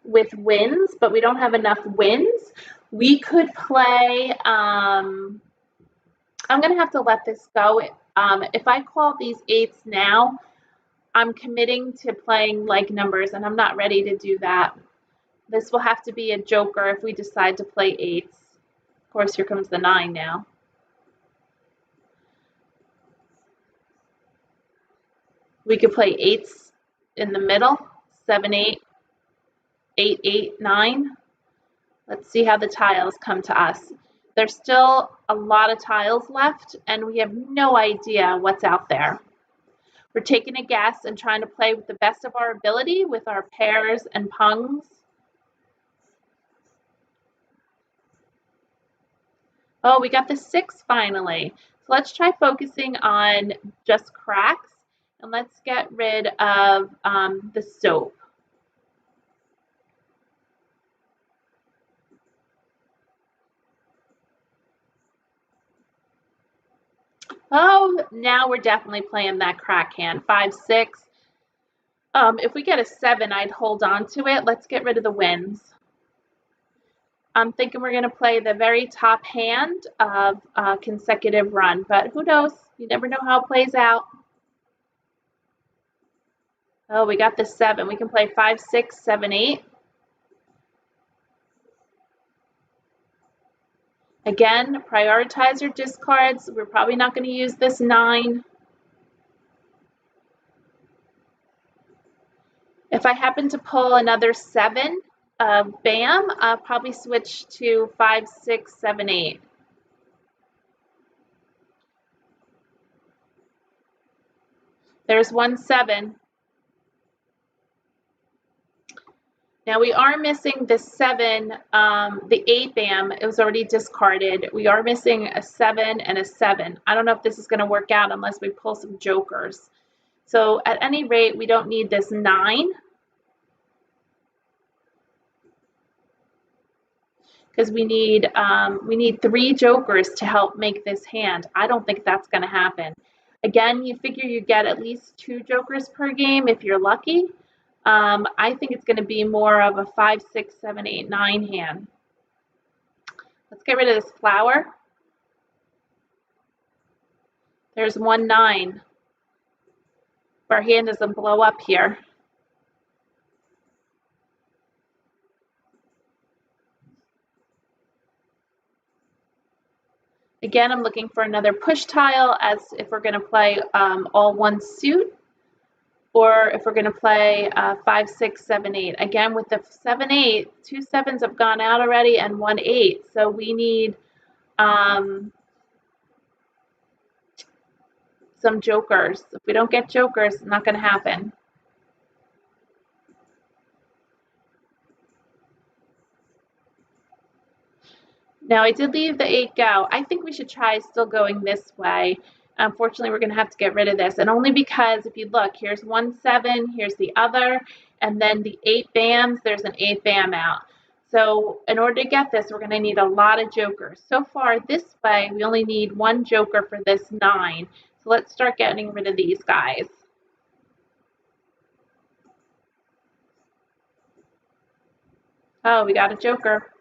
with wins, but we don't have enough wins. We could play, I'm going to have to let this go. If I call these 8s now, I'm committing to playing like numbers, and I'm not ready to do that. This will have to be a joker if we decide to play 8s. Of course, here comes the 9 now. We could play 8s in the middle, 7, 8, 8, 8, 9. Let's see how the tiles come to us. There's still a lot of tiles left, and we have no idea what's out there. We're taking a guess and trying to play with the best of our ability with our pairs and pungs. Oh, we got the 6 finally. So let's try focusing on just cracks, and let's get rid of the soap. Oh, now we're definitely playing that crack hand. 5, 6. If we get a 7, I'd hold on to it. Let's get rid of the wins. I'm thinking we're going to play the very top hand of consecutive run, but who knows? You never know how it plays out. Oh, we got the 7. We can play 5, 6, 7, 8. Again, prioritize your discards. We're probably not going to use this 9. If I happen to pull another 7, bam, I'll probably switch to 5, 6, 7, 8. There's 1 7. Now we are missing the 7, the 8 bam, it was already discarded. We are missing a 7 and a 7. I don't know if this is going to work out unless we pull some jokers. So at any rate, we don't need this 9. because we need 3 jokers to help make this hand. I don't think that's going to happen. Again, you figure you get at least 2 jokers per game if you're lucky. I think it's going to be more of a 5, 6, 7, 8, 9 hand. Let's get rid of this flower. There's 1, 9. Our hand doesn't blow up here. Again, I'm looking for another push tile as if we're going to play all one suit, or if we're going to play 5, 6, 7, 8. Again, with the 7, 8, 2 7s have gone out already and 1 8. So we need some jokers. If we don't get jokers, it's not going to happen. Now, I did leave the 8 go. I think we should try still going this way. Unfortunately, we're going to have to get rid of this, and only because if you look, here's 1 7, here's the other, and then the 8 bams, there's an 8 bam out. So in order to get this, we're going to need a lot of jokers. So far this way, we only need 1 joker for this 9. So let's start getting rid of these guys. Oh, we got a joker.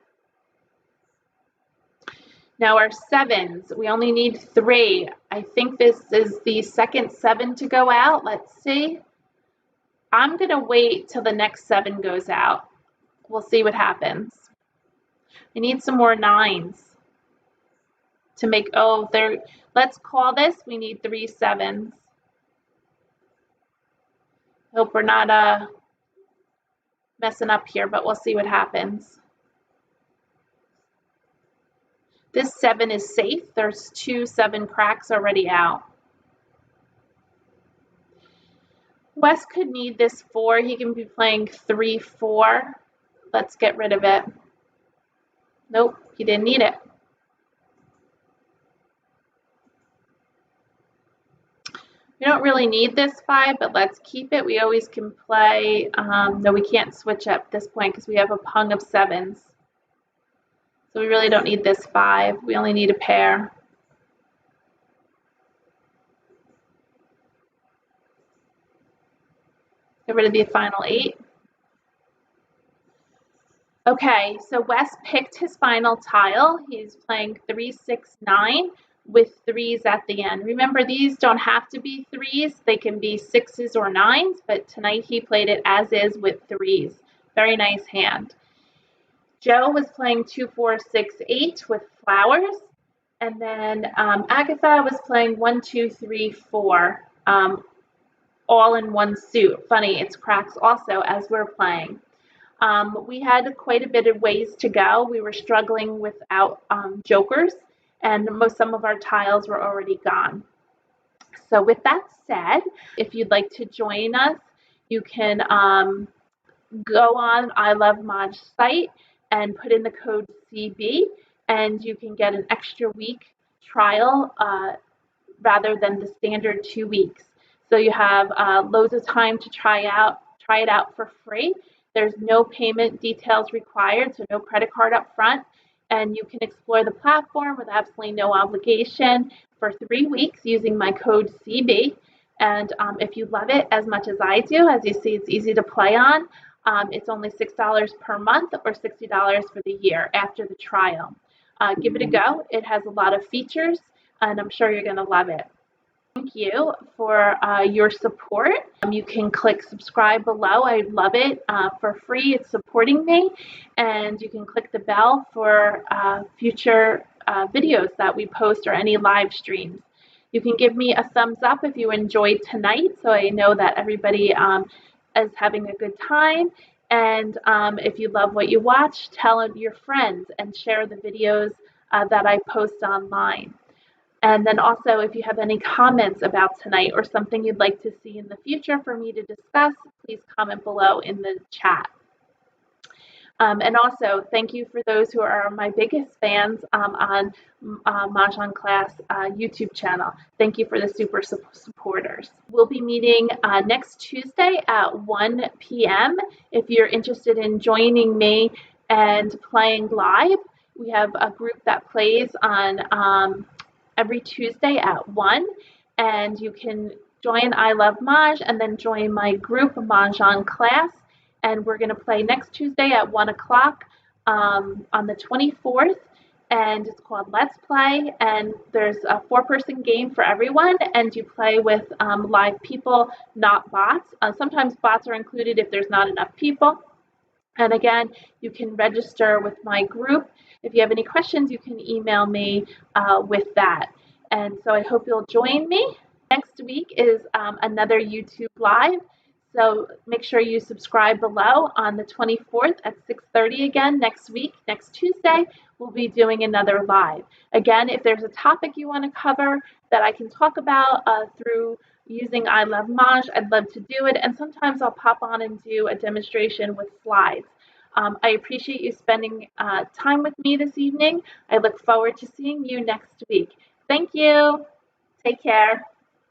Now our 7s, we only need 3. I think this is the second 7 to go out. Let's see. I'm going to wait till the next 7 goes out. We'll see what happens. I need some more 9s to make, oh, there. Let's call this, we need 3 7s. Hope we're not messing up here, but we'll see what happens. This 7 is safe. There's 2 7 cracks already out. Wes could need this 4. He can be playing 3 4. Let's get rid of it. Nope, he didn't need it. We don't really need this 5, but let's keep it. We always can play. No, we can't switch at this point because we have a pung of 7s. So we really don't need this 5. We only need a pair. Get rid of the final 8. Okay, so Wes picked his final tile. He's playing 3 6 9 with 3s at the end. Remember, these don't have to be 3s. They can be 6s or 9s, but tonight he played it as is with 3s. Very nice hand. Joe was playing 2 4 6 8 with flowers, and then Agatha was playing 1 2 3 4 all in one suit. Funny, it's cracks also as we're playing. We had quite a bit of ways to go. We were struggling without jokers, and some of our tiles were already gone. So with that said, if you'd like to join us, you can go on ilovemahj site and put in the code CB, and you can get an extra week trial rather than the standard 2 weeks. So you have loads of time to try it out for free. There's no payment details required, so no credit card up front, and you can explore the platform with absolutely no obligation for 3 weeks using my code CB. And if you love it as much as I do, as you see, it's easy to play on. It's only $6 per month or $60 for the year after the trial. Give it a go. It has a lot of features, and I'm sure you're going to love it. Thank you for your support. You can click subscribe below. I love it. For free, it's supporting me. And you can click the bell for future videos that we post or any live streams. You can give me a thumbs up if you enjoyed tonight, so I know that everybody is having a good time. And if you love what you watch, tell your friends and share the videos that I post online. And then also, if you have any comments about tonight or something you'd like to see in the future for me to discuss, please comment below in the chat. And also, thank you for those who are my biggest fans on Mah Jongg Class YouTube channel. Thank you for the super supporters. We'll be meeting next Tuesday at 1 p.m. If you're interested in joining me and playing live, We have a group that plays on every Tuesday at 1, and you can join I Love Maj and then join my group Mah Jongg Class, and we're going to play next Tuesday at 1 o'clock on the 24th, and it's called Let's Play, and there's a 4-person game for everyone, and you play with live people, not bots. Sometimes bots are included if there's not enough people. And again, you can register with my group. If you have any questions, you can email me with that. And so I hope you'll join me. Next week is another YouTube Live. So make sure you subscribe below on the 24th at 6:30 again next week. Next Tuesday, we'll be doing another live. Again, if there's a topic you want to cover that I can talk about through using I Love Maj, I'd love to do it. And sometimes I'll pop on and do a demonstration with slides. I appreciate you spending time with me this evening. I look forward to seeing you next week. Thank you. Take care.